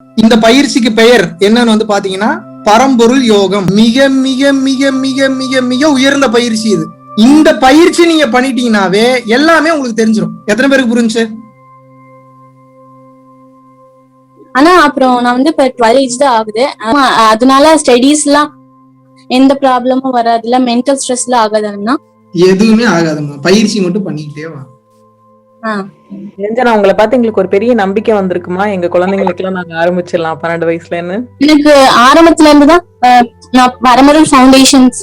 இந்த பயிற்சிக்கு பெயர் என்னன்னு வந்து பாத்தீங்கன்னா பரம்பொருள் யோகம். மிக மிக மிக மிக மிக மிக உயர்ந்த பயிற்சி இது. இந்த பயிற்சி நீங்க பண்ணிட்டீங்கன்னாவே எல்லாமே உங்களுக்கு தெரிஞ்சிடும். எத்தனை பேருக்கு புரிஞ்சு? ஆனா அப்புறம் நான் வந்து இப்ப 12 ஏஜ் தான் ஆகுது. அதனால ஸ்டடீஸ் எல்லாம் எந்த ப்ராப்ளமும் வராதுல, மென்டல் ஸ்ட்ரெஸ்ல ஆகாதுன்னா எதுவுமே ஆகாதுமா. பயிற்சி மட்டும் பண்ணிக்கிட்டே வா. உங்களை பார்த்து எங்களுக்கு ஒரு பெரிய நம்பிக்கை வந்திருக்குமா, எங்க குழந்தைங்களுக்கு எல்லாம் நாங்க ஆரம்பிச்சிடலாம் 12 வயசுலன்னு. எனக்கு ஆரம்பத்துல இருந்துதான் நான் பரம்பொருள் ஃபவுண்டேஷன்ஸ்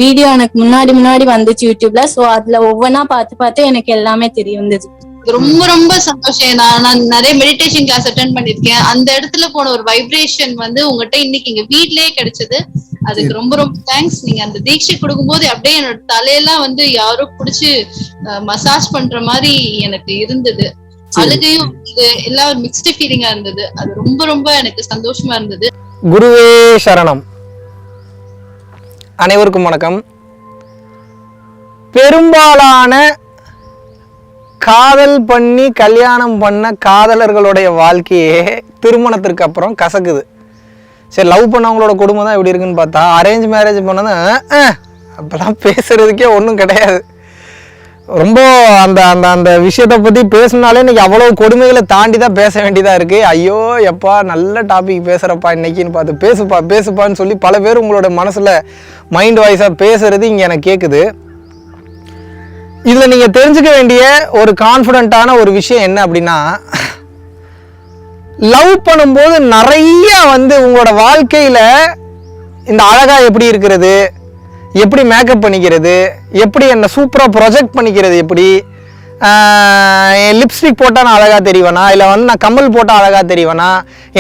வீடியோ எனக்கு முன்னாடி வந்துச்சு யூடியூப்ல. சோ அதுல ஒவ்வொன்னா பார்த்து எனக்கு எல்லாமே தெரிய வந்தது. ரொம்ப ரொம்ப சந்தோஷம். நான் நிறைய மெடிடேஷன் கிளாஸ் அட்டென்ட் பண்ணிருக்கேன். அந்த இடத்துல போன ஒரு வைப்ரேஷன் வந்து உங்ககிட்ட இன்னைக்கு எங்க வீட்லயே கிடைச்சது. அதுக்கு ரொம்ப ரொம்ப தேங்க்ஸ். நீங்க அந்த தீட்சை கொடுக்கும்போது அப்படியே என்னோட தலையெல்லாம் வந்து யாரோ புடிச்சு மசாஜ் பண்ற மாதிரி எனக்கு இருந்தது. அழுகையும் எல்லாம் மிக்ஸ்டு ஃபீலிங்கா இருந்தது. அது ரொம்ப ரொம்ப எனக்கு சந்தோஷமா இருந்தது. குருவே சரணம். அனைவருக்கும் வணக்கம். பெரும்பாலான காதல் பண்ணி கல்யாணம் பண்ண காதலர்களுடைய வாழ்க்கையே திருமணத்திற்கு அப்புறம் கசக்குது. சரி, லவ் பண்ணவங்களோட குடும்பம் தான் எப்படி இருக்குன்னு பார்த்தா, அரேஞ்ச் மேரேஜ் பண்ணது அப்போல்லாம் பேசுறதுக்கே ஒன்றும் கிடையாது. ரொம்ப அந்த அந்த அந்த விஷயத்தை பற்றி பேசினாலே இன்றைக்கி அவ்வளோ கொடுமைகளை தாண்டி தான் பேச வேண்டியதாக இருக்குது. ஐயோ எப்பா நல்ல டாபிக் பேசுகிறப்பா இன்றைக்கின்னு பார்த்து பேசுப்பான்னு சொல்லி பல பேர் உங்களோட மனசில் மைண்ட் வாய்ஸாக பேசுகிறது இங்கே எனக்கு கேட்குது. இதில் நீங்கள் தெரிஞ்சுக்க வேண்டிய ஒரு கான்ஃபிடென்ட்டான ஒரு விஷயம் என்ன அப்படின்னா, லவ் பண்ணும்போது நிறைய வந்து உங்களோட வாழ்க்கையில் இந்த அழகாக எப்படி இருக்கிறது, எப்படி மேக்கப் பண்ணிக்கிறது, எப்படி என்ன சூப்பராக ப்ரொஜெக்ட் பண்ணிக்கிறது, எப்படி லிப்ஸ்டிக் போட்டால் நான் அழகாக தெரிவேனா, இல்லை வந்து நான் கம்மல் போட்டால் அழகாக தெரிவேனா,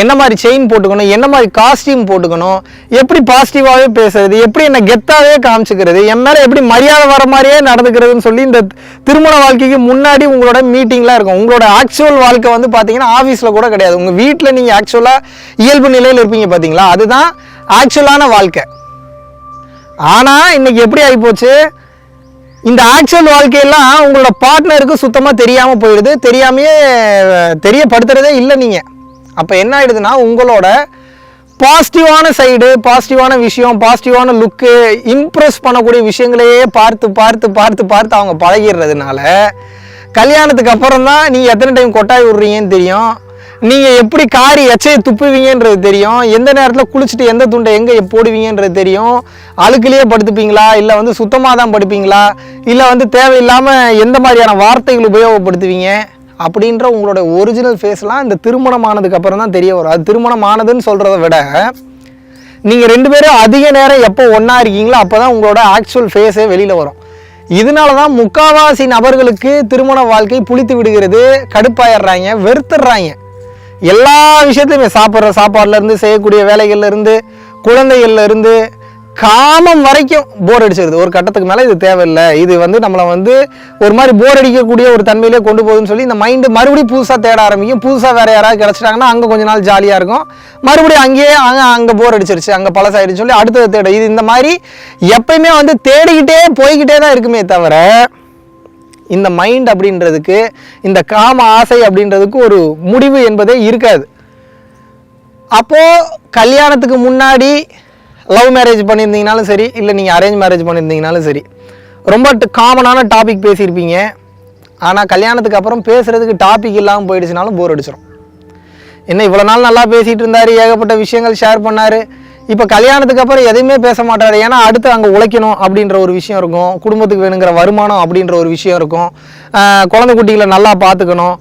என்ன மாதிரி செயின் போட்டுக்கணும், என்ன மாதிரி காஸ்டியூம் போட்டுக்கணும், எப்படி பாசிட்டிவாகவே பேசுறது, எப்படி என்ன கெத்தாகவே காமிச்சிக்கிறது, என் மேலே எப்படி மரியாதை வர மாதிரியே நடந்துக்கிறதுன்னு சொல்லி இந்த திருமண வாழ்க்கைக்கு முன்னாடி உங்களோட மீட்டிங்லாம் இருக்கும். உங்களோட ஆக்சுவல் வாழ்க்கை வந்து பார்த்தீங்கன்னா ஆஃபீஸில் கூட கிடையாது. உங்கள் வீட்டில் நீங்கள் ஆக்சுவலாக இயல்பு நிலையில் இருப்பீங்க பார்த்தீங்களா, அதுதான் ஆக்சுவலான வாழ்க்கை. ஆனால் இன்னைக்கு எப்படி ஆகிப்போச்சு, இந்த ஆக்சுவல் வாழ்க்கையெல்லாம் உங்களோட பார்ட்னருக்கு சுத்தமாக தெரியாமல் போயிடுது. தெரியாமையே தெரியப்படுத்துறதே இல்லை நீங்கள். அப்போ என்ன ஆகிடுதுன்னா, உங்களோட பாசிட்டிவான சைடு, பாசிட்டிவான விஷயம், பாசிட்டிவான லுக்கு, இம்ப்ரெஸ் பண்ணக்கூடிய விஷயங்களையே பார்த்து அவங்க பழகிடுறதுனால கல்யாணத்துக்கு அப்புறம் தான் நீங்கள் எத்தனை டைம் கொட்டாய் விடுறீங்கன்னு தெரியும், நீங்கள் எப்படி காரி எச்சையை துப்புவீங்கன்றது தெரியும், எந்த நேரத்தில் குளிச்சுட்டு எந்த துண்டை எங்கே போடுவீங்கன்றது தெரியும், அழுக்கிலேயே படுத்துப்பீங்களா இல்லை வந்து சுத்தமாக தான் படுப்பீங்களா, இல்லை வந்து தேவையில்லாமல் எந்த மாதிரியான வார்த்தைகள் உபயோகப்படுத்துவீங்க அப்படின்ற உங்களோட ஒரிஜினல் ஃபேஸ்லாம் இந்த திருமணம் ஆனதுக்கு அப்புறம் தான் தெரிய வரும். அது திருமணம் ஆனதுன்னு சொல்கிறத விட நீங்கள் 2 பேரும் அதிக நேரம் எப்போ ஒன்றா இருக்கீங்களோ அப்போ தான் உங்களோட ஆக்சுவல் ஃபேஸே வெளியில் வரும். இதனால தான் முக்கால்வாசி நபர்களுக்கு திருமண வாழ்க்கை புளித்து விடுகிறது, கடுப்பாயிடுறாங்க, வெறுத்துடுறாங்க. எல்லா விஷயத்துலையுமே சாப்பிட்ற சாப்பாடுலேருந்து, செய்யக்கூடிய வேலைகள்லேருந்து, குழந்தைகள்லேருந்து, காமம் வரைக்கும் போர் அடிச்சிருது. ஒரு கட்டத்துக்கு மேலே இது தேவையில்லை, இது வந்து நம்மளை வந்து ஒரு மாதிரி போர் அடிக்கக்கூடிய ஒரு தன்மையிலே கொண்டு போகுதுன்னு சொல்லி இந்த மைண்டு மறுபடியும் புதுசாக தேட ஆரம்பிக்கும். புதுசாக வேறு யாராவது கிடச்சிட்டாங்கன்னா அங்கே கொஞ்ச நாள் ஜாலியாக இருக்கும், மறுபடியும் அங்கேயே அங்கே போர் அடிச்சிருச்சு, அங்கே பழசாயிடுச்சு சொல்லி அடுத்தது தேட. இது இந்த மாதிரி எப்பயுமே வந்து தேடிக்கிட்டே போய்கிட்டே தான் இருக்குமே தவிர, இந்த மைண்ட் அப்படின்றதுக்கு, இந்த காம ஆசை அப்படின்றதுக்கு ஒரு முடிவு என்பதே இருக்காது. அப்போது கல்யாணத்துக்கு முன்னாடி லவ் மேரேஜ் பண்ணியிருந்தீங்கனாலும் சரி, இல்லை நீங்கள் அரேஞ்ச் மேரேஜ் பண்ணியிருந்தீங்கனாலும் சரி, ரொம்ப காமனான டாபிக் பேசியிருப்பீங்க. ஆனால் கல்யாணத்துக்கு அப்புறம் பேசுகிறதுக்கு டாபிக் இல்லாமல் போயிடுச்சுனாலும் போர் அடிச்சிடும். என்ன இவ்வளோ நாள் நல்லா பேசிகிட்டு இருந்தார், ஏகப்பட்ட விஷயங்கள் ஷேர் பண்ணார், இப்போ கல்யாணத்துக்கு அப்புறம் எதையுமே பேச மாட்டார். ஏன்னா அடுத்து அங்கே உழைக்கணும் அப்படின்ற ஒரு விஷயம் இருக்கும், குடும்பத்துக்கு வேணுங்கிற வருமானம் அப்படின்ற ஒரு விஷயம் இருக்கும், குழந்தை குட்டிகளை நல்லா பார்த்துக்கணும்,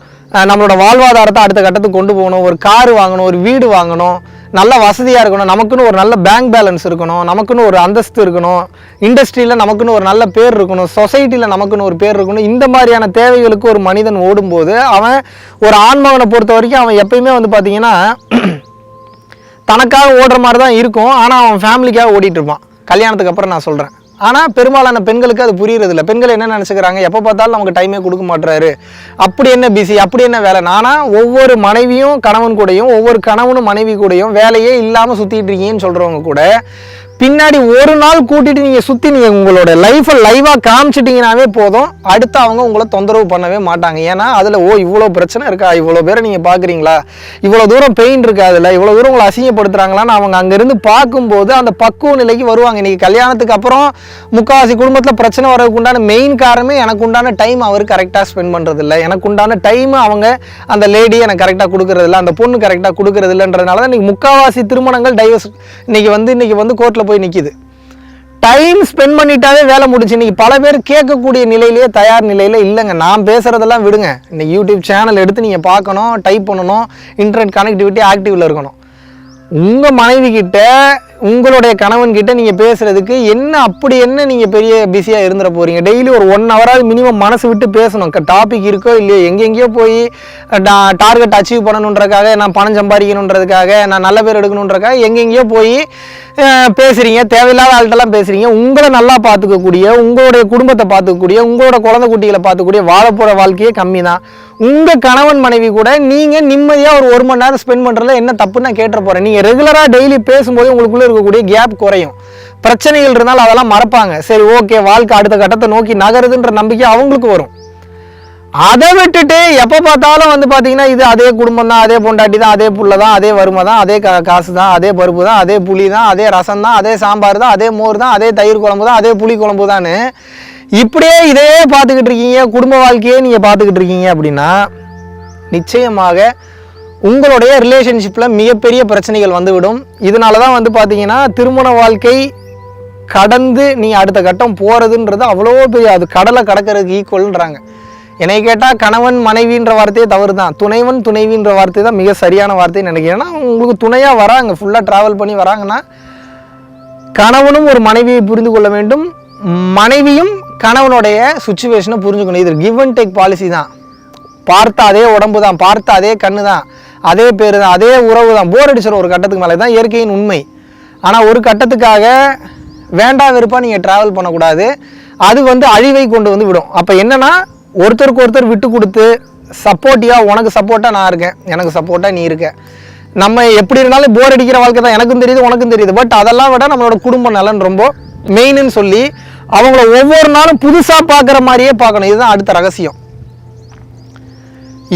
நம்மளோட வாழ்வாதாரத்தை அடுத்த கட்டத்துக்கு கொண்டு போகணும், ஒரு கார் வாங்கணும், ஒரு வீடு வாங்கணும், நல்ல வசதியாக இருக்கணும், நமக்குன்னு ஒரு நல்ல பேங்க் பேலன்ஸ் இருக்கணும், நமக்குன்னு ஒரு அந்தஸ்து இருக்கணும், இண்டஸ்ட்ரியில் நமக்குன்னு ஒரு நல்ல பேர் இருக்கணும், சொசைட்டியில் நமக்குன்னு ஒரு பேர் இருக்கணும். இந்த மாதிரியான தேவைகளுக்கு ஒரு மனிதன் ஓடும்போது அவன் ஒரு ஆண்மகனை பொறுத்த வரைக்கும் அவன் எப்பயுமே வந்து பார்த்திங்கன்னா தனக்காக ஓடுற மாதிரி தான் இருக்கும். ஆனால் அவன் ஃபேமிலிக்காக ஓடிட்டு இருப்பான் கல்யாணத்துக்கு அப்புறம், நான் சொல்கிறேன். ஆனால் பெரும்பாலான பெண்களுக்கு அது புரியுறதில்ல. பெண்கள் என்ன நினச்சிக்கிறாங்க, எப்போ பார்த்தாலும் நமக்கு டைமே கொடுக்க மாட்டுறாரு, அப்படி என்ன பிஸி, அப்படி என்ன வேலை. ஆனால் ஒவ்வொரு மனைவியும் கணவன் கூடயும், ஒவ்வொரு கணவனும் மனைவி கூடயும் வேலையே இல்லாமல் சுற்றிட்டு இருக்கீங்கன்னு சொல்கிறவங்க கூட பின்னாடி ஒரு நாள் கூட்டிட்டு நீங்க சுத்தி நீங்க உங்களோட லைஃபை லைவா காமிச்சிட்டீங்கன்னாவே போதும், அடுத்து அவங்க உங்களை தொந்தரவு பண்ணவே மாட்டாங்க. ஏன்னா அதுல இவ்வளோ பிரச்சனை இருக்கா, இவ்வளோ பேரை நீங்க பாக்குறீங்களா, இவ்வளோ தூரம் பெயின் இருக்கா, அதுல இவ்வளோ தூரம் உங்களை அசிங்கப்படுத்துறாங்களான்னு அவங்க அங்கிருந்து பார்க்கும்போது அந்த பக்குவ நிலைக்கு வருவாங்க. இன்னைக்கு கல்யாணத்துக்கு அப்புறம் முக்காவாசி குடும்பத்துல பிரச்சனை வரதுக்கு உண்டான மெயின் காரணமே எனக்கு உண்டான டைம் அவர் கரெக்டா ஸ்பெண்ட் பண்றது இல்லை, எனக்கு உண்டான டைம் அவங்க அந்த லேடி எனக்கு கரெக்டா கொடுக்கறது இல்லை, அந்த பொண்ணு கரெக்டா கொடுக்கறது இல்லைன்றதுனால தான் இன்னைக்கு முக்காவாசி திருமணங்கள் டைவர்ஸ் இன்னைக்கு வந்து கோர்ட்ல போய் நிக்குது. டைம் ஸ்பெண்ட் பண்ணிட்டாவே வேலை முடிச்சு. இன்னைக்கு பல பேர் கேட்கக்கூடிய நிலையிலேயே தயார் நிலையில இல்லைங்க. நான் பேசுறதெல்லாம் விடுங்க, இன்னைக்கு யூடியூப் சேனல் எடுத்து நீங்க பார்க்கணும், டைப் பண்ணணும், இன்டர்நெட் கனெக்டிவிட்டி ஆக்டிவ்ல இருக்கணும். உங்க மனைவி கிட்ட உங்களுடைய கணவன் கிட்ட நீங்க பேசுறதுக்கு என்ன நீங்க பெரிய பிஸியா இருந்துட போறீங்க? டெய்லி ஒரு 1 ஹவராவது மினிமம் மனசு விட்டு பேசணும். டாபிக் இருக்கோ இல்லையோ, எங்கெங்கயோ போய் டார்கெட் அச்சீவ் பண்ணணுன்றதுக்காக, நான் பணம் சம்பாதிக்கணுன்றதுக்காக, நான் நல்ல பேர் எடுக்கணுன்றதுக்காக எங்கெங்கயோ போய் பேசுறீங்க, தேவையில்லாத ஆள்கிட்டலாம் பேசுறீங்க. உங்களை நல்லா பார்த்துக்கக்கூடிய, உங்களுடைய குடும்பத்தை பார்த்துக்கக்கூடிய, உங்களோட குழந்தை குட்டிகளை பார்த்துக்கூடிய வாழப்போற வாழ்க்கையே கம்மி தான். உங்க கணவன் மனைவி கூட நீங்க நிம்மதியா ஒரு 1 மணி நேரம் ஸ்பெண்ட் பண்றதுல என்ன தப்புன்னு நான் கேட்டுற போறேன். நீங்க ரெகுலரா டெய்லி பேசும்போது உங்களுக்குள்ள இருக்கக்கூடிய கேப் குறையும். பிரச்சனைகள் இருந்தாலும் அதெல்லாம் மறப்பாங்க. சரி, ஓகே, வாழ்க்கை அடுத்த கட்டத்தை நோக்கி நகருதுன்ற நம்பிக்கை அவங்களுக்கு வரும். அதை விட்டுட்டு எப்ப பார்த்தாலும் வந்து பாத்தீங்கன்னா இது அதே குடும்பம் தான், அதே பொண்டாட்டி தான், அதே புள்ள தான், அதே வறுமை தான், அதே காசு தான், அதே பருப்பு தான், அதே புளி தான், அதே ரசம் தான், அதே சாம்பார் தான், அதே மோர் தான், அதே தயிர் குழம்பு தான், அதே புளி குழம்பு தான், இப்படியே இதே பார்த்துக்கிட்டு இருக்கீங்க, குடும்ப வாழ்க்கையே நீங்க பார்த்துக்கிட்டு இருக்கீங்க அப்படின்னா நிச்சயமாக உங்களுடைய ரிலேஷன்ஷிப்ல மிகப்பெரிய பிரச்சனைகள் வந்துவிடும். இதனாலதான் வந்து பாத்தீங்கன்னா திருமண வாழ்க்கை கடந்து நீ அடுத்த கட்டம் போறதுன்றது அவ்வளோ பெரிய, அது கடலை கடக்கிறதுக்கு ஈக்குவல்ன்றாங்க. என்னை கேட்டால் கணவன் மனைவின்ற வார்த்தையே தவறு தான், துணைவன் துணைவின்ற வார்த்தை தான் மிக சரியான வார்த்தைன்னு நினைக்கிறேன். ஏன்னா உங்களுக்கு துணையாக வராங்க, ஃபுல்லாக ட்ராவல் பண்ணி வராங்கன்னா கணவனும் ஒரு மனைவியை புரிந்து கொள்ள வேண்டும், மனைவியும் கணவனுடைய சுச்சுவேஷனை புரிஞ்சுக்கணும். இது கிவ் அண்ட் டேக் பாலிசி தான். பார்த்த அதே உடம்பு தான், பார்த்த அதே கண்ணு தான், அதே பேர் தான், அதே உறவு தான். போர் அடிச்சிடும் ஒரு கட்டத்துக்கு மேலே, தான் இயற்கையின் உண்மை. ஆனால் ஒரு கட்டத்துக்காக வேண்டாம் வெறுப்பாக நீங்கள் ட்ராவல் பண்ணக்கூடாது. அது வந்து அழிவை கொண்டு வந்து விடும். அப்போ என்னன்னா ஒருத்தருக்கு ஒருத்தர் விட்டு கொடுத்து சப்போர்ட்டிவாக, உனக்கு சப்போர்ட்டாக நான் இருக்கேன், எனக்கு சப்போர்ட்டாக நீ இருக்க, நம்ம எப்படி இருந்தாலும் போர் அடிக்கிற வாழ்க்கை தான் எனக்கும் தெரியுது உனக்கும் தெரியுது. பட் அதெல்லாம் விட நம்மளோட குடும்ப நலன் ரொம்ப மெயின்னு சொல்லி அவங்கள ஒவ்வொரு நாளும் புதுசாக பார்க்குற மாதிரியே பார்க்கணும். இதுதான் அடுத்த ரகசியம்.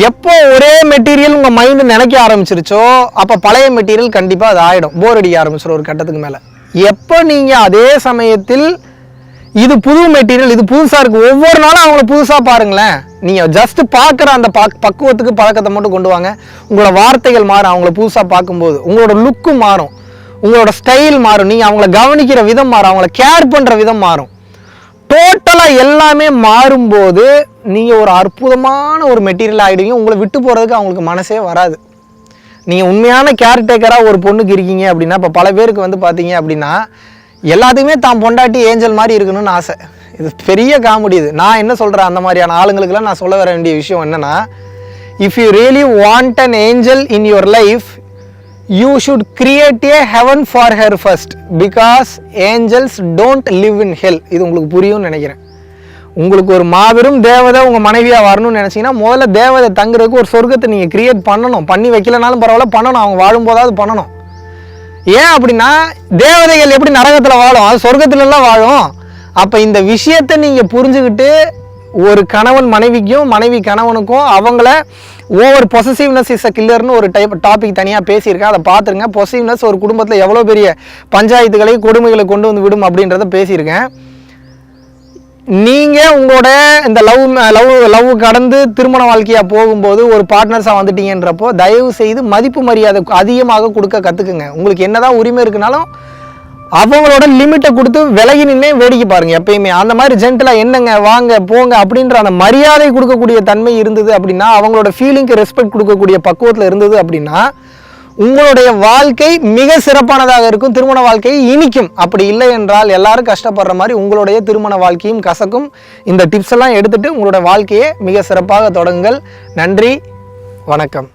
எப்போ ஒரே மெட்டீரியல் உங்கள் மைண்டு நினைக்க ஆரம்பிச்சிருச்சோ அப்போ பழைய மெட்டீரியல் கண்டிப்பாக அது ஆகிடும், போர் அடிக்க ஆரம்பிச்சிடும் ஒரு கட்டத்துக்கு மேலே. எப்போ நீங்கள் அதே சமயத்தில் இது புது மெட்டீரியல், இது புதுசாக இருக்குது, ஒவ்வொரு நாளும் அவங்கள புதுசாக பாருங்களேன். நீங்கள் ஜஸ்ட் பார்க்குற அந்த பக்குவத்துக்கு பழக்கத்தை மட்டும் கொண்டு வாங்க. உங்களோட வார்த்தைகள் மாறும் அவங்கள புதுசாக பார்க்கும்போது, உங்களோட லுக்கு மாறும், உங்களோட ஸ்டைல் மாறும், நீங்கள் அவங்கள கவனிக்கிற விதம் மாறும், அவங்கள கேர் பண்ணுற விதம் மாறும். டோட்டலாக எல்லாமே மாறும்போது நீங்கள் ஒரு அற்புதமான ஒரு மெட்டீரியல் ஆகிடுவீங்க. உங்களை விட்டு போகிறதுக்கு அவங்களுக்கு மனசே வராது. நீங்கள் உண்மையான கேர்டேக்கராக ஒரு பொண்ணுக்கு இருக்கீங்க அப்படின்னா, இப்போ பல பேருக்கு வந்து பார்த்தீங்க அப்படின்னா எல்லாத்துக்குமே தான் பொண்டாட்டி ஏஞ்சல் மாதிரி இருக்கணும்னு ஆசை. இது பெரிய காமெடி. இது நான் என்ன சொல்கிறேன், அந்த மாதிரியான ஆளுங்களுக்கெல்லாம் நான் சொல்ல வர வேண்டிய விஷயம் என்னென்னா, if you really want an angel in your life, you should create a heaven for her first, because angels don't live in hell. இது உங்களுக்கு புரியும்னு நினைக்கிறேன். உங்களுக்கு ஒரு மாபெரும் தேவதை உங்கள் மனைவியாக வரணும்னு நினச்சிங்கன்னா முதல்ல தேவதை தங்குறதுக்கு ஒரு சொர்க்கத்தை நீங்கள் கிரியேட் பண்ணணும். பண்ணி வைக்கலனாலும் பரவாயில்ல, பண்ணணும். அவங்க வாழும்போதாவது பண்ணணும். ஏன் அப்படின்னா தேவதைகள் எப்படி நரகத்தில் வாழும், அது சொர்க்கத்துலலாம் வாழும். அப்போ இந்த விஷயத்தை நீங்கள் புரிஞ்சுக்கிட்டு ஒரு கணவன் மனைவிக்கும் மனைவி கணவனுக்கும் அவங்கள ஓவர் பொசசிவ்னஸ் இஸ் அ கில்லர்னு ஒரு டாபிக் தனியாக பேசியிருக்கேன், அதை பார்த்துருங்க. பொசசிவ்னஸ் ஒரு குடும்பத்தில் எவ்வளோ பெரிய பஞ்சாயத்துகளை கொடுமைகளை கொண்டு வந்து விடும் அப்படின்றத பேசியிருக்கேன். நீங்கள் உங்களோட இந்த லவ் கடந்து திருமண வாழ்க்கையாக போகும்போது ஒரு பார்ட்னர்ஸாக வந்துட்டீங்கன்றப்போ தயவு செய்து மதிப்பு மரியாதை அதிகமாக கொடுக்க கற்றுக்குங்க. உங்களுக்கு என்னதான் உரிமை இருக்குனாலும் அவங்களோட லிமிட்டை கொடுத்து விலகி நின்னே வேடிக்கை பாருங்க. எப்பயுமே அந்த மாதிரி ஜென்டலாக என்னங்க வாங்க போங்க அப்படின்ற அந்த மரியாதை கொடுக்கக்கூடிய தன்மை இருந்தது அப்படின்னா, அவங்களோட ஃபீலிங்க்கு ரெஸ்பெக்ட் கொடுக்கக்கூடிய பக்குவத்தில் இருந்தது அப்படின்னா உங்களுடைய வாழ்க்கை மிக சிறப்பானதாக இருக்கும், திருமண வாழ்க்கை இனிக்கும். அப்படி இல்லை என்றால் எல்லாரும் கஷ்டப்படுற மாதிரி உங்களுடைய திருமண வாழ்க்கையும் கசக்கும். இந்த டிப்ஸ் எல்லாம் எடுத்துட்டு உங்களோட வாழ்க்கையை மிக சிறப்பாக தொடங்குங்கள். நன்றி, வணக்கம்.